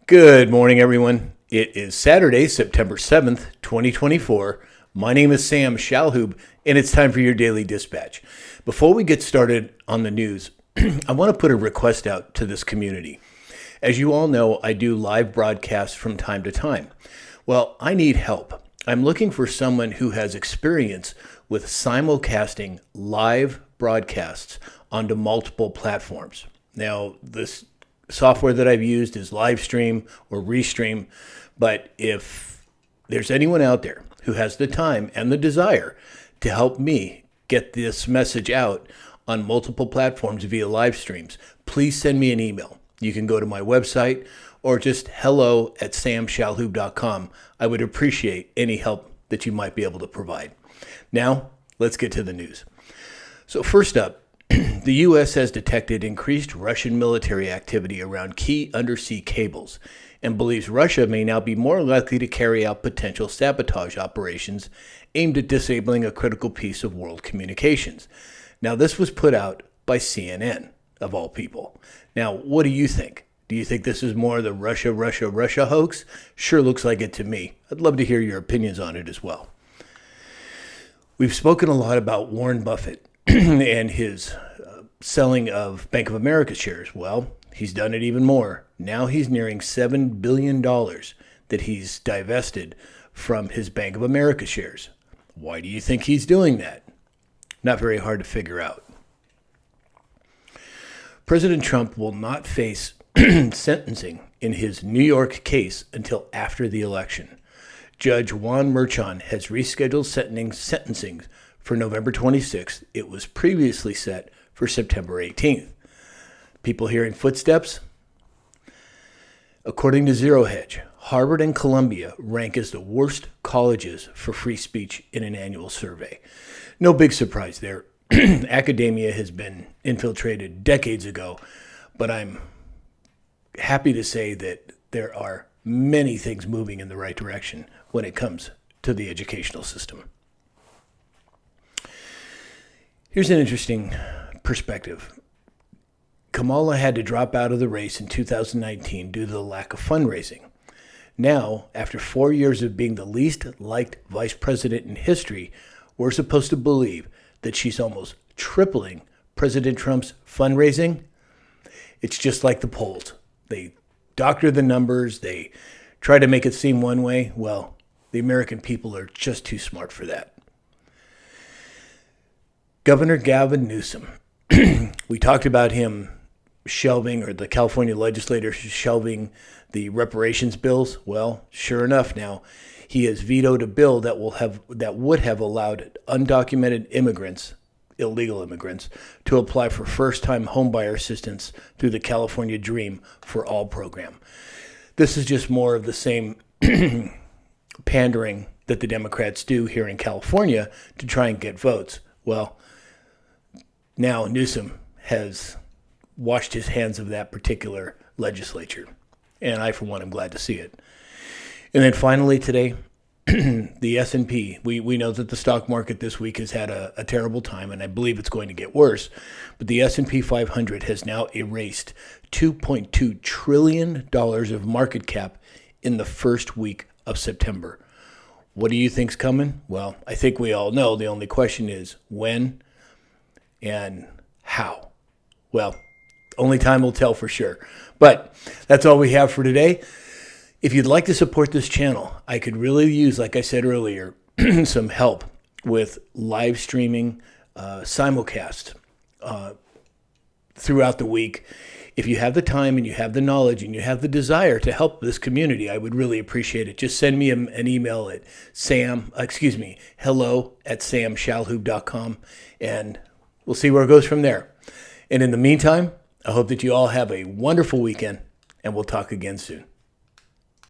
Good morning, everyone. It is Saturday, September 7th, 2024. My name is Sam Shalhoub, and it's time for your daily dispatch. Before we get started on the news, I want to put a request out to this community. As you all know, I do live broadcasts from time to time. Well, I need help. I'm looking for someone who has experience with simulcasting live broadcasts onto multiple platforms. Now, this software that I've used is Livestream or Restream, but if there's anyone out there who has the time and the desire to help me get this message out on multiple platforms via live streams, please send me an email. You can go to my website or just hello@samshalhoub.com. I would appreciate any help that you might be able to provide. Now, let's get to the news. So first up, the U.S. has detected increased Russian military activity around key undersea cables and believes Russia may now be more likely to carry out potential sabotage operations aimed at disabling a critical piece of world communications. Now, this was put out by CNN, of all people. Now, what do you think? Do you think this is more the Russia hoax? Sure looks like it to me. I'd love to hear your opinions on it as well. We've spoken a lot about Warren Buffett and his selling of Bank of America shares. Well, he's done it even more. Now he's nearing $7 billion that he's divested from his Bank of America shares. Why do you think he's doing that? Not very hard to figure out. President Trump will not face sentencing in his New York case until after the election. Judge Juan Merchan has rescheduled sentencing for November 26th. It was previously set for September 18th. People hearing footsteps? According to Zero Hedge, Harvard and Columbia rank as the worst colleges for free speech in an annual survey. No big surprise there. Academia has been infiltrated decades ago, but I'm happy to say that there are many things moving in the right direction when it comes to the educational system. Here's an interesting perspective. Kamala had to drop out of the race in 2019 due to the lack of fundraising. Now, after 4 years of being the least liked vice president in history, we're supposed to believe that she's almost tripling President Trump's fundraising. It's just like the polls. They doctor the numbers. They try to make it seem one way. Well, the American people are just too smart for that. Governor Gavin Newsom. We talked about him shelving, or the California legislators shelving, the reparations bills. Well, sure enough, now he has vetoed a bill that would have allowed undocumented immigrants, illegal immigrants, to apply for first-time homebuyer assistance through the California Dream for All program. This is just more of the same pandering that the Democrats do here in California to try and get votes. Well, now Newsom has washed his hands of that particular legislature, and I, for one, am glad to see it. And then finally today, the S&P. We know that the stock market this week has had a terrible time, and I believe it's going to get worse. But the S&P 500 has now erased $2.2 trillion of market cap in the first week of September. What do you think's coming? Well, I think we all know. The only question is when and how. Well, only time will tell for sure. But that's all we have for today. If you'd like to support this channel, I could really use, like I said earlier, some help with live streaming, simulcast throughout the week. If you have the time and you have the knowledge and you have the desire to help this community, I would really appreciate it. Just send me an email at hello@samshalhoub.com, and we'll see where it goes from there. And in the meantime, I hope that you all have a wonderful weekend, and we'll talk again soon.